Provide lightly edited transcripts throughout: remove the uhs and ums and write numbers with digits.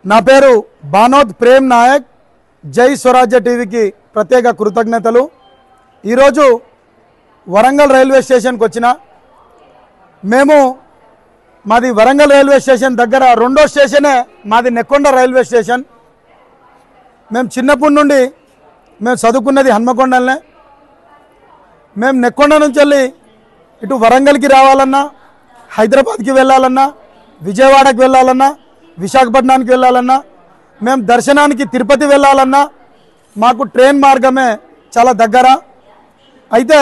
నా పేరు బానోద్ ప్రేమ్ నాయక్ జై స్వరాజ్య టీవీకి ప్రత్యేక కృతజ్ఞతలు। ఈరోజు వరంగల్ రైల్వే స్టేషన్కి వచ్చిన మేము మాది వరంగల్ రైల్వే స్టేషన్ దగ్గర రెండో స్టేషనే మాది నెక్కొండ రైల్వే స్టేషన్। మేము చిన్నప్పటి నుండి మేము చదువుకున్నది హన్మకొండలనే। మేము నెక్కొండ నుంచి వెళ్ళి ఇటు వరంగల్కి రావాలన్నా, హైదరాబాద్కి వెళ్ళాలన్నా, విజయవాడకి వెళ్ళాలన్నా, విశాఖపట్నానికి వెళ్ళాలన్నా, మేము దర్శనానికి తిరుపతి వెళ్ళాలన్నా మాకు ట్రైన్ మార్గమే చాలా దగ్గర। అయితే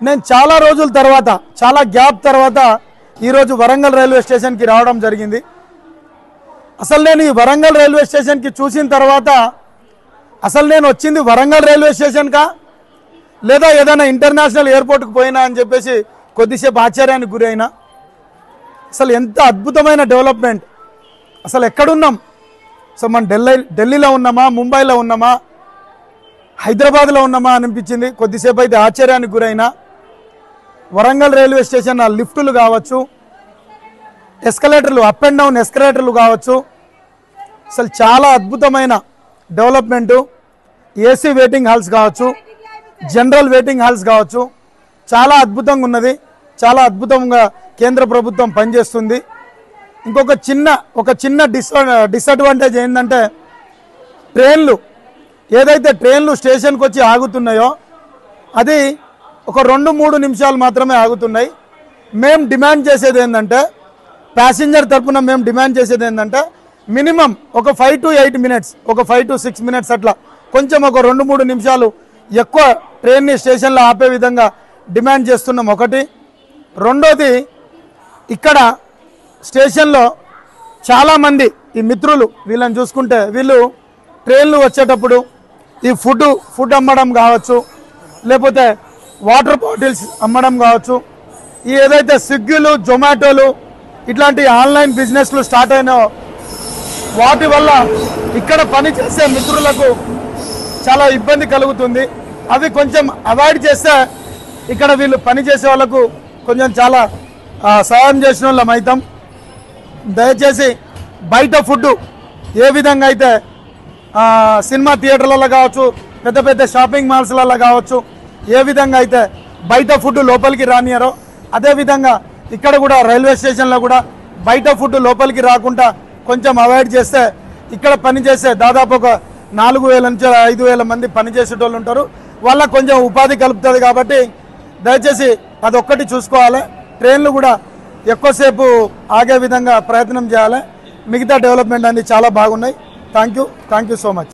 నేను చాలా రోజుల తర్వాత, చాలా గ్యాప్ తర్వాత ఈరోజు వరంగల్ రైల్వే స్టేషన్కి రావడం జరిగింది। అసలు నేను ఈ వరంగల్ రైల్వే స్టేషన్కి చూసిన తర్వాత అసలు నేను వచ్చింది వరంగల్ రైల్వే స్టేషన్కా లేదా ఏదైనా ఇంటర్నేషనల్ ఎయిర్పోర్ట్కి పోయినా అని చెప్పేసి కొద్దిసేపు ఆశ్చర్యానికి గురి అయినా। అసలు ఎంత అద్భుతమైన డెవలప్మెంట్, అసలు ఎక్కడున్నాం? సో మనం ఢిల్లీలో ఉన్నామా, ముంబైలో ఉన్నామా, హైదరాబాద్లో ఉన్నామా అనిపించింది। కొద్దిసేపు అయితే ఆశ్చర్యానికి గురైనా। వరంగల్ రైల్వే స్టేషన్ లిఫ్టులు కావచ్చు, ఎస్కలేటర్లు, అప్ అండ్ డౌన్ ఎస్కలేటర్లు కావచ్చు, అసలు చాలా అద్భుతమైన డెవలప్మెంటు। ఏసీ వెయిటింగ్ హాల్స్ కావచ్చు, జనరల్ వెయిటింగ్ హాల్స్ కావచ్చు, చాలా అద్భుతంగా ఉన్నది। చాలా అద్భుతంగా కేంద్ర ప్రభుత్వం పనిచేస్తుంది। ఇంకొక చిన్న డిసడ్వాంటేజ్ ఏంటంటే ఏదైతే ట్రైన్లు స్టేషన్కి వచ్చి ఆగుతున్నాయో అది ఒక 2-3 నిమిషాలు మాత్రమే ఆగుతున్నాయి। మేము డిమాండ్ చేసేది ఏంటంటే, ప్యాసింజర్ తరఫున మేము డిమాండ్ చేసేది ఏంటంటే మినిమం ఒక 5 to 8 మినిట్స్, ఒక 5 to 6 మినిట్స్ అట్లా కొంచెం ఒక 2-3 నిమిషాలు ఎక్కువ ట్రైన్ని స్టేషన్లో ఆపే విధంగా డిమాండ్ చేస్తున్నాం ఒకటి। రెండోది, ఇక్కడ స్టేషన్లో చాలామంది ఈ మిత్రులు వీళ్ళని చూసుకుంటే వీళ్ళు ట్రైన్లు వచ్చేటప్పుడు ఈ ఫుడ్ అమ్మడం కావచ్చు, లేకపోతే వాటర్ బాటిల్స్ అమ్మడం కావచ్చు, ఈ ఏదైతే స్విగ్గీలు, జొమాటోలు ఇట్లాంటి ఆన్లైన్ బిజినెస్లు స్టార్ట్ అయినాయో వాటి వల్ల ఇక్కడ పనిచేసే మిత్రులకు చాలా ఇబ్బంది కలుగుతుంది। అవి కొంచెం అవాయిడ్ చేస్తే ఇక్కడ వీళ్ళు పనిచేసే వాళ్ళకు కొంచెం చాలా సహాయం చేసిన వాళ్ళం అవుతాం। దయచేసి బయట ఫుడ్ ఏ విధంగా అయితే సినిమా థియేటర్లలో కావచ్చు, పెద్ద పెద్ద షాపింగ్ మాల్స్లలో కావచ్చు, ఏ విధంగా అయితే బయట ఫుడ్ లోపలికి రానియరో అదేవిధంగా ఇక్కడ కూడా రైల్వే స్టేషన్లో కూడా బయట ఫుడ్ లోపలికి రాకుండా కొంచెం అవాయిడ్ చేస్తే ఇక్కడ పనిచేసే దాదాపు ఒక 4000 నుంచి 5000 మంది పనిచేసేటోళ్ళు ఉంటారు, వాళ్ళకు కొంచెం ఉపాధి కలుపుతుంది। కాబట్టి దయచేసి అదొక్కటి చూసుకోవాలి। ట్రైన్లు కూడా ఎక్కువసేపు ఆగే విధంగా ప్రయత్నం చేయాలి। మిగతా డెవలప్మెంట్ అన్ని చాలా బాగున్నాయి। Thank you so much.